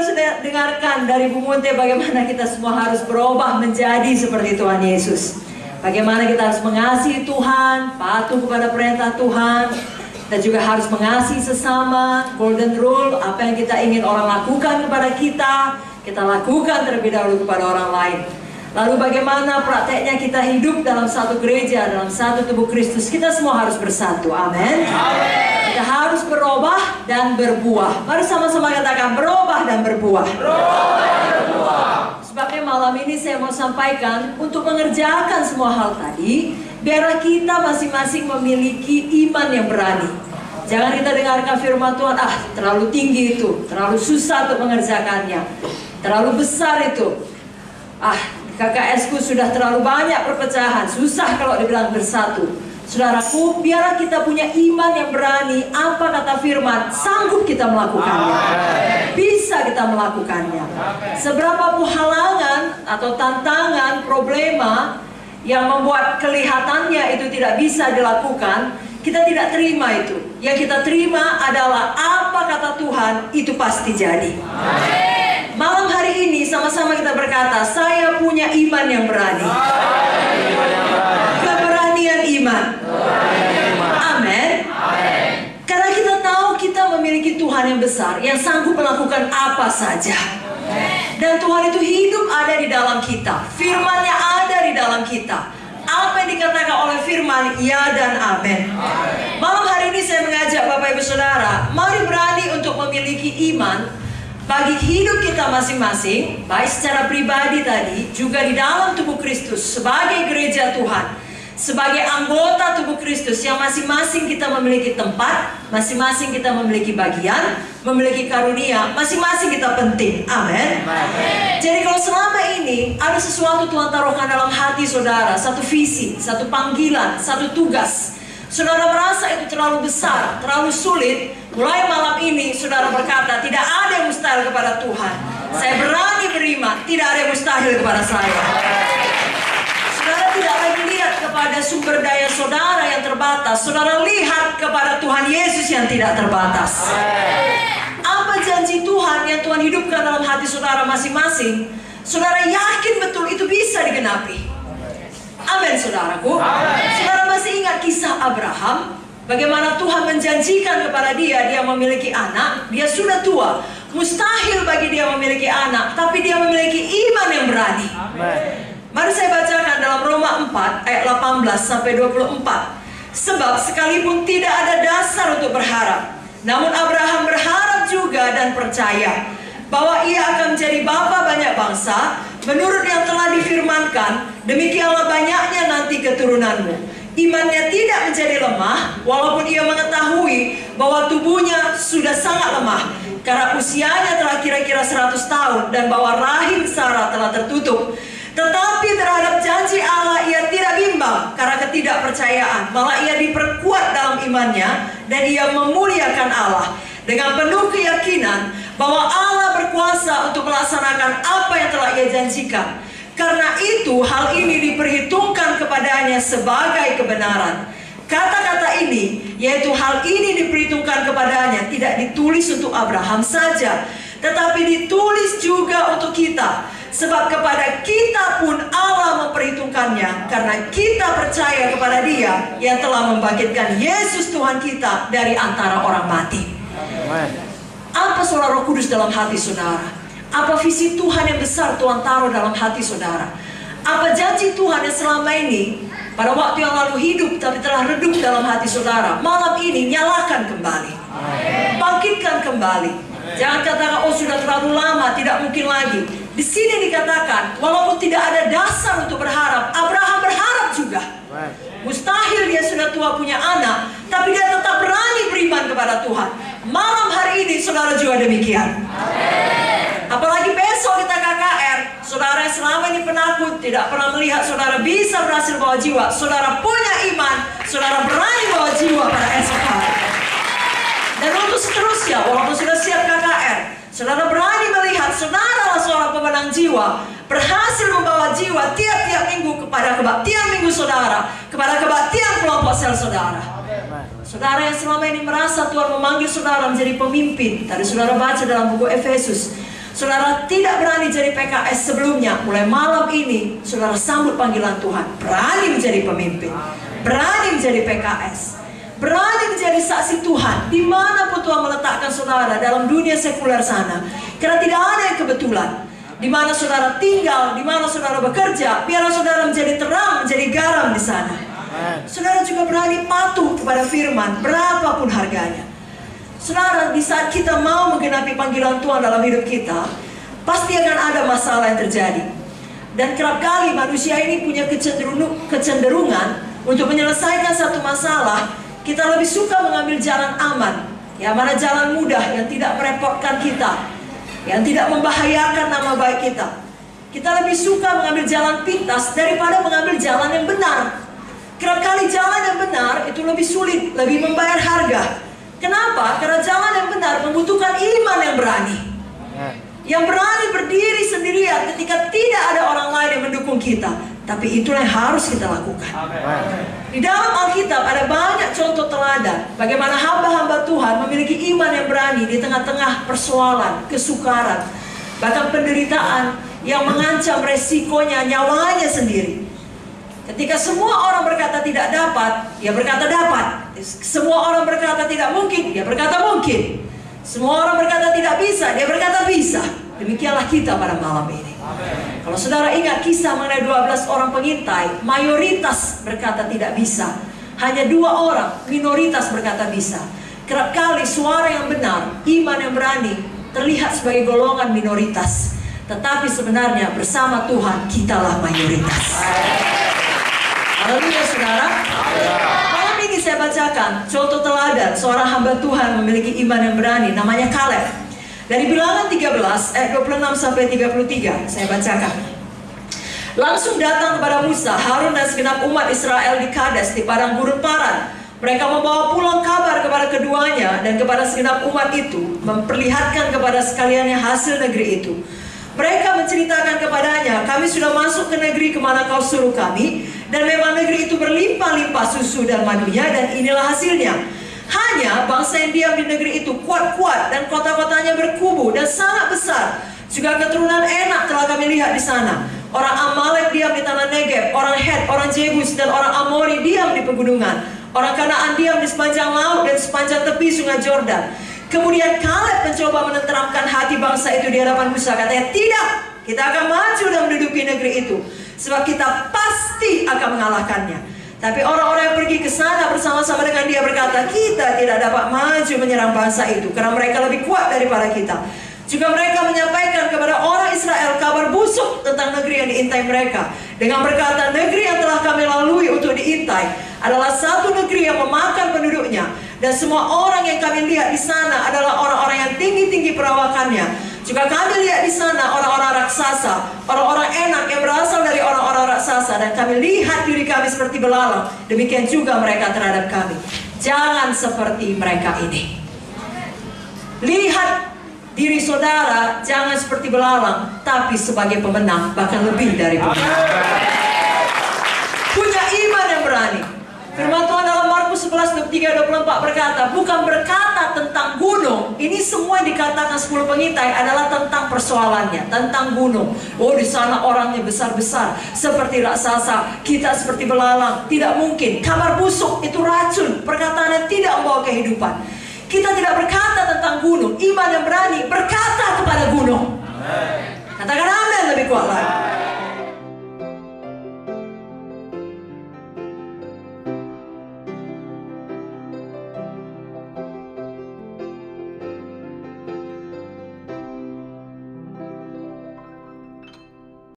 sudah dengarkan dari Bu Munte bagaimana kita semua harus berubah menjadi seperti Tuhan Yesus. Bagaimana kita harus mengasihi Tuhan, patuh kepada perintah Tuhan. Kita juga harus mengasihi sesama, golden rule, apa yang kita ingin orang lakukan kepada kita lakukan terlebih dahulu kepada orang lain. Lalu bagaimana prakteknya kita hidup dalam satu gereja, dalam satu tubuh Kristus. Kita semua harus bersatu, amin. Kita harus berubah dan berbuah. Mari sama-sama katakan berubah dan berbuah. Sebabnya malam ini saya mau sampaikan untuk mengerjakan semua hal tadi, biarlah kita masing-masing memiliki iman yang berani. Jangan kita dengarkan firman Tuhan, terlalu tinggi itu, terlalu susah untuk mengerjakannya, terlalu besar itu. KKS-ku sudah terlalu banyak perpecahan, susah kalau dibilang bersatu. Saudaraku, biarlah kita punya iman yang berani. Apa kata firman? Sanggup kita melakukannya. Bisa kita melakukannya. Seberapa pun halangan atau tantangan, problema yang membuat kelihatannya itu tidak bisa dilakukan, kita tidak terima itu. Yang kita terima adalah apa kata Tuhan, itu pasti jadi. Malam hari ini sama-sama kita berkata, saya punya iman yang berani. Keberanian iman. Amin. Karena kita tahu kita memiliki Tuhan yang besar, yang sanggup melakukan apa saja. Dan Tuhan itu hidup ada di dalam kita. Firman-Nya ada di dalam kita. Apa yang dikatakan oleh firman, ya dan amin. Malam hari ini saya mengajak Bapak Ibu Saudara, mari berani untuk memiliki iman bagi hidup kita masing-masing, baik secara pribadi tadi, juga di dalam tubuh Kristus, sebagai gereja Tuhan, sebagai anggota tubuh Kristus yang masing-masing kita memiliki tempat, masing-masing kita memiliki bagian, memiliki karunia, masing-masing kita penting. Amin. Jadi kalau selama ini ada sesuatu Tuhan taruhkan dalam hati saudara, satu visi, satu panggilan, satu tugas, saudara merasa itu terlalu besar, terlalu sulit, mulai malam ini saudara berkata, tidak ada yang mustahil kepada Tuhan. Saya berani beriman, tidak ada yang mustahil kepada saya. Saudara tidak lagi lihat kepada sumber daya saudara yang terbatas. Saudara lihat kepada Tuhan Yesus yang tidak terbatas. Apa janji Tuhan yang Tuhan hidupkan dalam hati saudara masing-masing, saudara yakin betul itu bisa digenapi. Amin, saudaraku. Saudara masih ingat kisah Abraham? Bagaimana Tuhan menjanjikan kepada dia memiliki anak. Dia sudah tua, mustahil bagi dia memiliki anak, tapi dia memiliki iman yang berani. Mari saya bacakan dalam Roma 4 ayat 18 sampai 24. Sebab sekalipun tidak ada dasar untuk berharap, namun Abraham berharap juga dan percaya bahwa ia akan menjadi bapa banyak bangsa, menurut yang telah difirmankan, demikianlah banyaknya nanti keturunanmu. Imannya tidak menjadi lemah, walaupun ia mengetahui bahwa tubuhnya sudah sangat lemah, karena usianya telah kira-kira 100 tahun, dan bahwa rahim Sarah telah tertutup. Tetapi terhadap janji Allah ia tidak bimbang karena ketidakpercayaan, malah ia diperkuat dalam imannya, dan ia memuliakan Allah dengan penuh keyakinan bahwa Allah berkuasa untuk melaksanakan apa yang telah ia janjikan. Karena itu hal ini diperhitungkan kepadanya sebagai kebenaran. Kata-kata ini, yaitu hal ini diperhitungkan kepadanya, tidak ditulis untuk Abraham saja, tetapi ditulis juga untuk kita. Sebab kepada kita pun Allah memperhitungkannya, karena kita percaya kepada Dia yang telah membangkitkan Yesus Tuhan kita dari antara orang mati. Apa suara Roh Kudus dalam hati saudara? Apa visi Tuhan yang besar Tuhan taruh dalam hati saudara? Apa janji Tuhan yang selama ini pada waktu yang lalu hidup tapi telah redup dalam hati saudara? Malam ini nyalakan kembali, bangkitkan kembali. Jangan katakan, oh sudah terlalu lama, tidak mungkin lagi. Di sini dikatakan, walaupun tidak ada dasar untuk berharap, Abraham berharap juga. Mustahil dia sudah tua punya anak, tapi dia tetap berani beriman kepada Tuhan. Malam hari ini saudara juga demikian. Apalagi besok kita KKR, saudara yang selama ini penakut, tidak pernah melihat saudara bisa berhasil bawa jiwa. Saudara punya iman, saudara berani bawa jiwa pada esok hari. Dan untuk seterusnya, walaupun sudah siap KKR, saudara berani melihat saudara seorang pemenang jiwa, berhasil membawa jiwa tiap-tiap minggu kepada kebaktian minggu saudara, kepada kebaktian kelompok sel saudara. Saudara yang selama ini merasa Tuhan memanggil saudara menjadi pemimpin. Tadi saudara baca dalam buku Efesus, Saudara tidak berani jadi PKS sebelumnya, mulai malam ini saudara sambut panggilan Tuhan. Berani menjadi pemimpin, berani menjadi PKS, berani menjadi saksi Tuhan dimanapun Tuhan meletakkan saudara dalam dunia sekuler sana. Karena tidak ada yang kebetulan. Di mana saudara tinggal, di mana saudara bekerja, biarlah saudara menjadi terang, menjadi garam di sana. Saudara juga berani patuh kepada firman berapapun harganya. Saudara, di saat kita mau menggenapi panggilan Tuhan dalam hidup kita, pasti akan ada masalah yang terjadi. Dan kerap kali manusia ini punya kecenderungan untuk menyelesaikan satu masalah. Kita lebih suka mengambil jalan aman, yang mana jalan mudah yang tidak merepotkan kita, yang tidak membahayakan nama baik kita. Kita lebih suka mengambil jalan pintas daripada mengambil jalan yang benar. Kerap kali jalan yang benar itu lebih sulit, lebih membayar harga. Kenapa? Karena jalan yang benar membutuhkan iman yang berani. Yang berani berdiri sendirian ketika tidak ada orang lain yang mendukung kita. Tapi itulah yang harus kita lakukan. Di dalam Alkitab ada banyak contoh teladan bagaimana hamba-hamba Tuhan memiliki iman yang berani di tengah-tengah persoalan, kesukaran, bahkan penderitaan yang mengancam resikonya nyawanya sendiri. Ketika semua orang berkata tidak dapat, dia berkata dapat. Semua orang berkata tidak mungkin, dia berkata mungkin. Semua orang berkata tidak bisa, dia berkata bisa. Demikianlah kita pada malam ini. Kalau saudara ingat kisah mengenai 12 orang pengintai, mayoritas berkata tidak bisa. Hanya 2 orang, minoritas berkata bisa. Kerap kali suara yang benar, iman yang berani, terlihat sebagai golongan minoritas. Tetapi sebenarnya bersama Tuhan, kitalah mayoritas. Haleluya saudara. Malam ini saya bacakan contoh teladan seorang hamba Tuhan memiliki iman yang berani, namanya Kaleb. Dari Bilangan 13 ayat 26 sampai 33 saya bacakan. Langsung datang kepada Musa, Harun dan segenap umat Israel di Kades di padang gurun Paran. Mereka membawa pulang kabar kepada keduanya dan kepada segenap umat itu, memperlihatkan kepada sekaliannya hasil negeri itu. Mereka menceritakan kepadanya, kami sudah masuk ke negeri kemana kau suruh kami, dan memang negeri itu berlimpah-limpah susu dan madunya, dan inilah hasilnya. Hanya bangsa yang diam di negeri itu kuat-kuat, dan kota-kotanya berkubu dan sangat besar. Juga keturunan enak telah kami lihat di sana. Orang Amalek diam di tanah Negeb, orang Het, orang Jebus, dan orang Amori diam di pegunungan. Orang Kanaan diam di sepanjang laut dan sepanjang tepi sungai Jordan. Kemudian Kaleb mencoba menenteramkan hati bangsa itu di hadapan Musa. Katanya, tidak, kita akan maju dan menduduki negeri itu, sebab kita pasti akan mengalahkannya. Tapi orang-orang yang pergi ke sana bersama-sama dengan dia berkata, kita tidak dapat maju menyerang bangsa itu, karena mereka lebih kuat daripada kita. Juga mereka menyampaikan kepada orang Israel kabar busuk tentang negeri yang diintai mereka, dengan berkata, negeri yang telah kami lalui untuk diintai adalah satu negeri yang memakan penduduknya. Dan semua orang yang kami lihat di sana adalah orang-orang yang tinggi-tinggi perawakannya. Juga kami lihat di sana orang-orang raksasa, orang-orang enak yang berasal dari orang-orang raksasa. Dan kami lihat diri kami seperti belalang. Demikian juga mereka terhadap kami. Jangan seperti mereka ini. Lihat diri saudara jangan seperti belalang, tapi sebagai pemenang, bahkan lebih dari pemenang. Punya iman yang berani. Firman Tuhan dalam Markus 11:23-24 berkata, bukan berkata tentang gunung. Ini semua yang dikatakan 10 pengintai adalah tentang persoalannya, tentang gunung. Oh, di sana orangnya besar-besar seperti raksasa, kita seperti belalang. Tidak mungkin. Kabar busuk itu racun, perkataan yang tidak membawa kehidupan. Kita tidak berkata tentang gunung. Iman yang berani berkata kepada gunung. Katakan amin lebih kuat lagi.